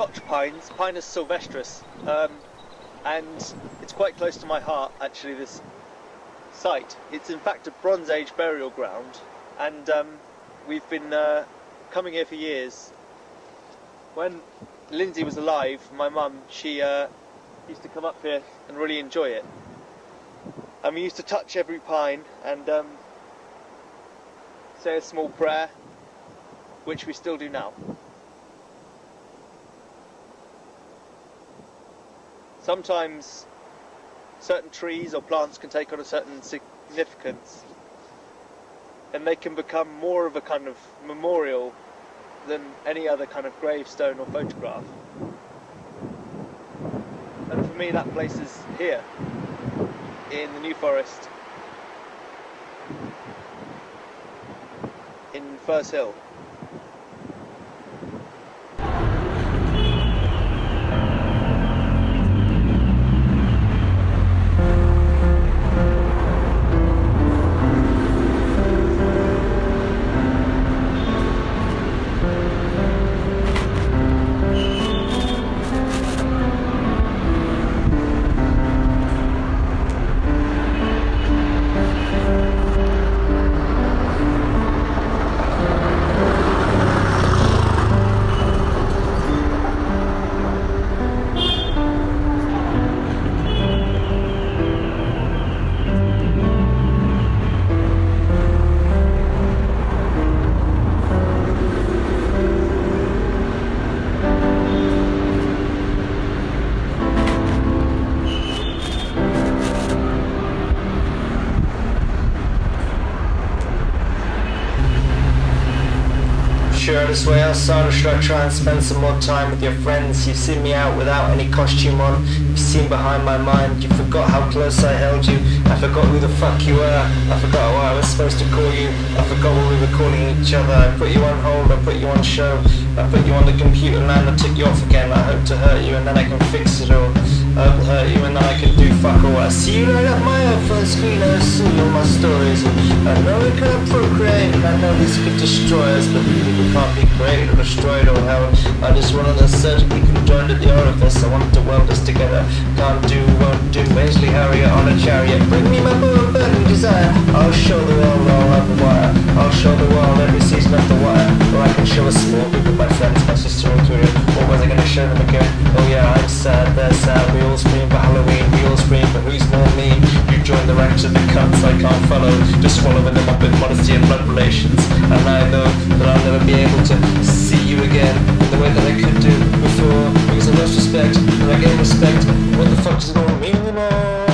Scotch pines, Pinus sylvestris, and it's quite close to my heart actually, this site. It's in fact a Bronze Age burial ground, and we've been coming here for years. When Lindsay was alive, my mum, she used to come up here and really enjoy it. And we used to touch every pine and say a small prayer, which we still do now. Sometimes certain trees or plants can take on a certain significance, and they can become more of a kind of memorial than any other kind of gravestone or photograph. And for me that place is here, in the New Forest, in Firs Hill. Sure, this way outside, or should I try and spend some more time with your friends? You've seen me out without any costume on. You've seen behind my mind. You forgot how close I held you. I forgot who the fuck you were. I forgot what I was supposed to call you. I forgot what we were calling each other. I put you on hold, I put you on show. I put you on the computer line, I took you off again. I hope to hurt you and then I can fix it all. I hope to hurt you and then I can do fuck all. I see you right up my iPhone screen, I see all my stories. I know we can't procreate, and I know this could destroy us, but we can't be created or destroyed or held. I just wanted a surgically conjoined at the orifice. I wanted to weld us together. Can't do, won't do. Paisley Harriet on a chariot. Bring me my bow burning desire. I'll show the world all of the wire. I'll show the world every season of the wire. Or I can show a small group of my friends, my sister and career. Or was I going to show them again? Oh yeah, I'm sad, they're sad. We all scream for Halloween. We all scream for who's more mean. You join the ranks of the cunts I can't follow. Just swallowing them up with modesty and blood relations. And I know that I'll never be able to see you again in the way that I could do before, because I lost respect and I gained respect. What the fuck does it all mean anymore?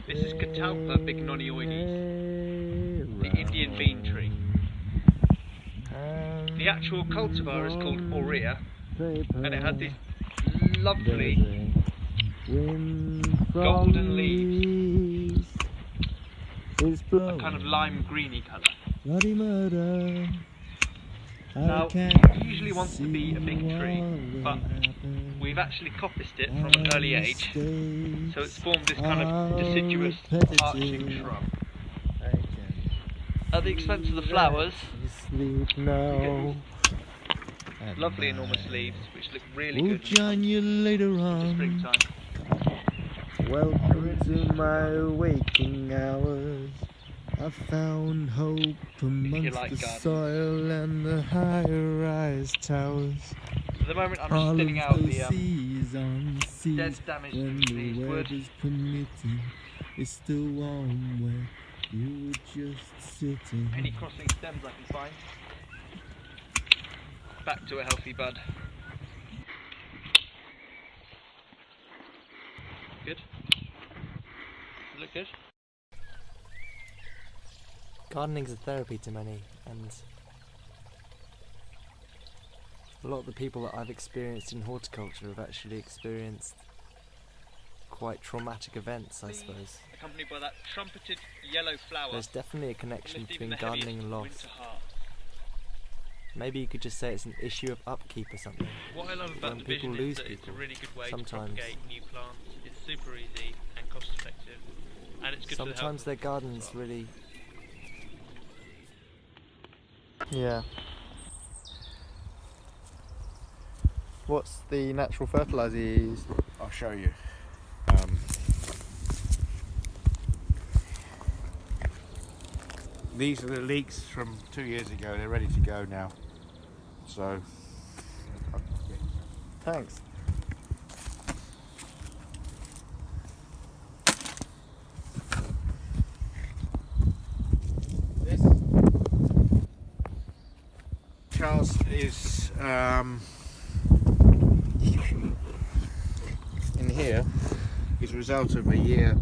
This is Catalpa bignonioides, the Indian bean tree. The actual cultivar is called Aurea, and it has these lovely golden leaves, a kind of lime greeny colour. Now, it usually wants to be a big tree, but we've actually coppiced it from an early age, so it's formed this kind of deciduous arching shrub. At the expense of the flowers, you get these lovely enormous leaves, which look really good in the springtime. Welcome to my waking hours. I found hope amongst the soil and the high-rise towers. At the moment I'm just thinning out the dead damaged leaves wood. It's still warm where you were just sitting. Any crossing stems I can find. Back to a healthy bud. Good? Look good? Gardening's a therapy to many, and a lot of the people that I've experienced in horticulture have actually experienced quite traumatic events, I suppose. Accompanied by that trumpeted yellow flower. There's definitely a connection between gardening and loss. Maybe you could just say it's an issue of upkeep or something. What I love about the Vision is that it's a really good way to propagate new plants. It's super easy and cost effective, and it's good for the health. Sometimes their gardens really... Yeah. What's the natural fertiliser you use? I'll show you. These are the leeks from 2 years ago. They're ready to go now. So, Thanks. this Charles is in here is a result of a year.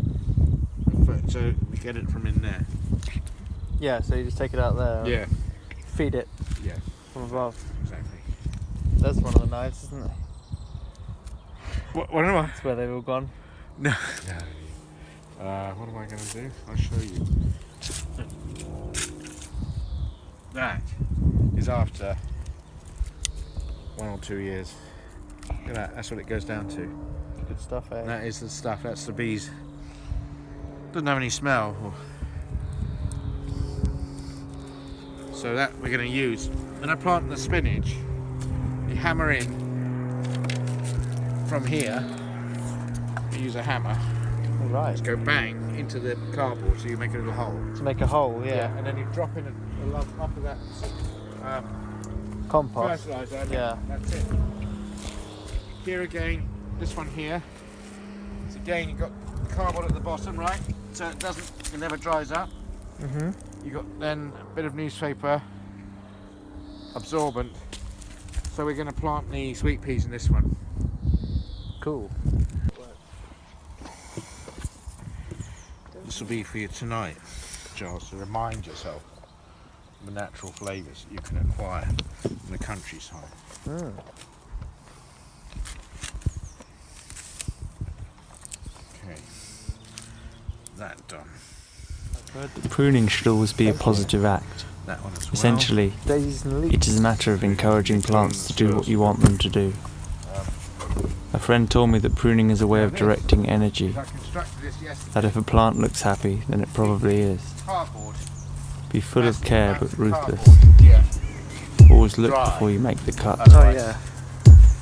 So we get it from in there. Yeah, so you just take it out there Yeah. and feed it Yeah. from above. Exactly. That's one of the knives, isn't it? What am I? That's where they've all gone. No. What am I going to do? I'll show you. That is after 1 or 2 years. Look at that. That's what it goes down to. Good stuff, eh? That is the stuff. That's the bees. Doesn't have any smell. So that we're going to use. When I plant the spinach, you hammer in from here. You use a hammer. All right. Just go bang into the cardboard, so you make a little hole. To make a hole, yeah. And then you drop in a lump of that Compost. fertiliser. And Yeah. That's it. Here again, this one here. So again, you've got cardboard at the bottom, right? So it never dries up. Mhm. You got then a bit of newspaper absorbent. So we're going to plant the sweet peas in this one. Cool. This will be for you tonight, Charles, to remind yourself of the natural flavours you can acquire in the countryside. Mm. Okay, that done. I've heard that pruning should always be a positive act. That one as well. Essentially, Daisies and leeks. it is a matter of encouraging plants to do what you want them to do. A friend told me that pruning is a way of directing energy, I constructed this yesterday. that if a plant looks happy, then it probably is. Cardboard. Be full of care but ruthless. Cardboard. Yeah. Always look Dry. before you make the cut. Oh yeah.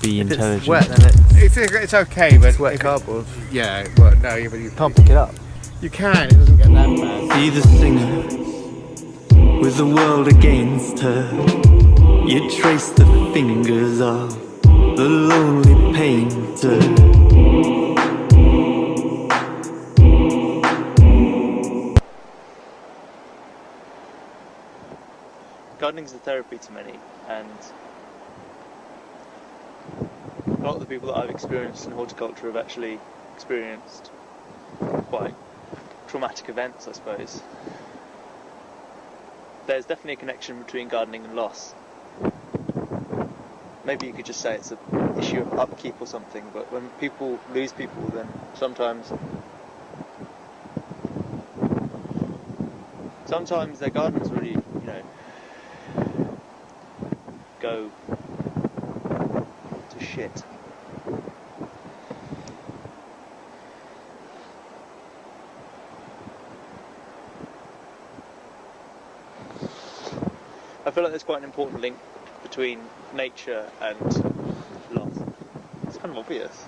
Be If intelligent. it's wet, then It's okay, but it's wet if cardboard. yeah, but no, but you Can't pick it up. You can. It doesn't get that bad. Be the singer with the world against her. You trace the fingers of the lonely painter. Gardening's a therapy to many, and a lot of the people that I've experienced in horticulture have actually experienced quite traumatic events, I suppose. There's definitely a connection between gardening and loss. Maybe you could just say it's an issue of upkeep or something, but when people lose people, then sometimes their gardens really, go to shit. I feel like there's quite an important link between nature and loss. It's kind of obvious.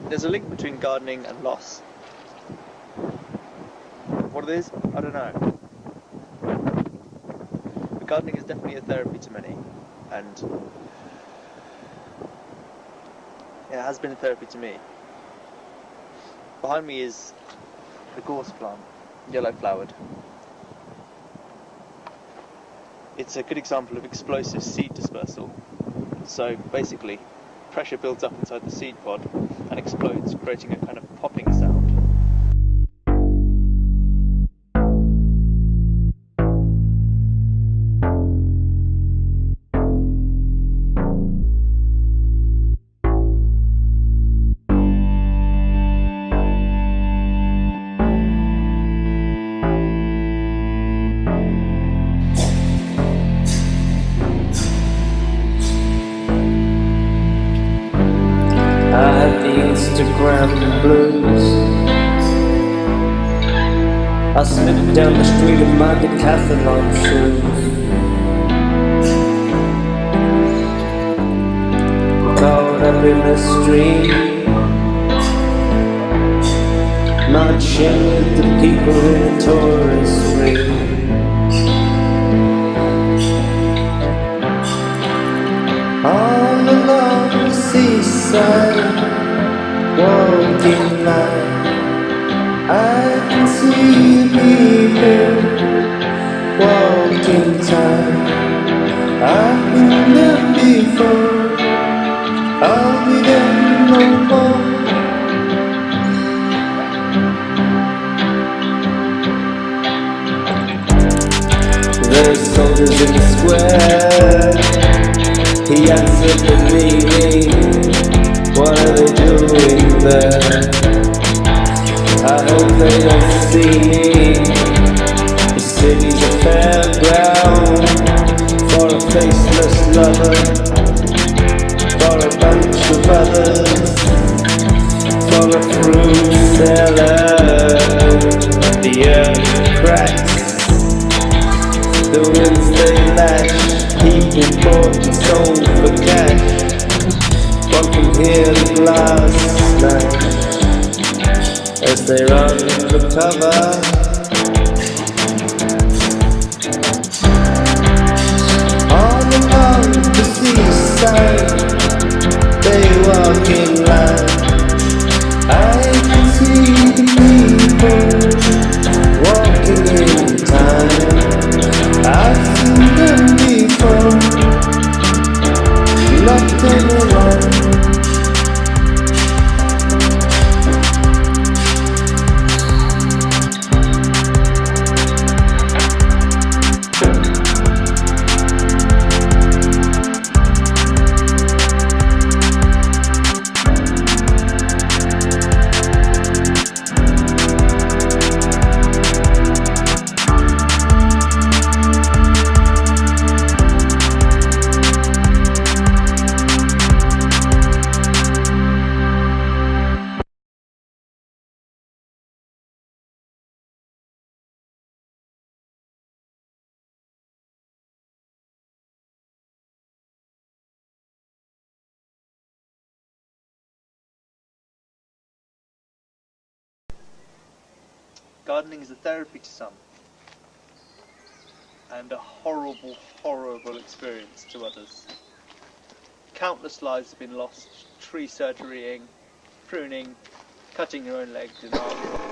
There's a link between gardening and loss. What it is, I don't know. But gardening is definitely a therapy to many, and it has been a therapy to me. Behind me is the gorse plant, yellow flowered. It's a good example of explosive seed dispersal. So basically, pressure builds up inside the seed pod and explodes, creating a kind of popping sound. and the blues. I slipped down the street in my decathlon shoes. Caught up in the stream, marching with the people in a tourist ring. On the long seaside, walking line, I can see me here, walking time. I've been there before, I'll be there no more. There's soldiers in the square. He answered the meaning. What are they doing there? I hope they don't see me. The city's a fairground for a faceless lover, for a bunch of others, for a fruit seller. The earth cracks, the winds they lash. People bought and sold for cash. One can hear the glass smash as they run for cover. All along the seaside, they walk in line. I can see the people walking in time. I've seen them before, not turning around. Gardening is a therapy to some, and a horrible, horrible experience to others. Countless lives have been lost tree surgerying, pruning, cutting your own legs in arms.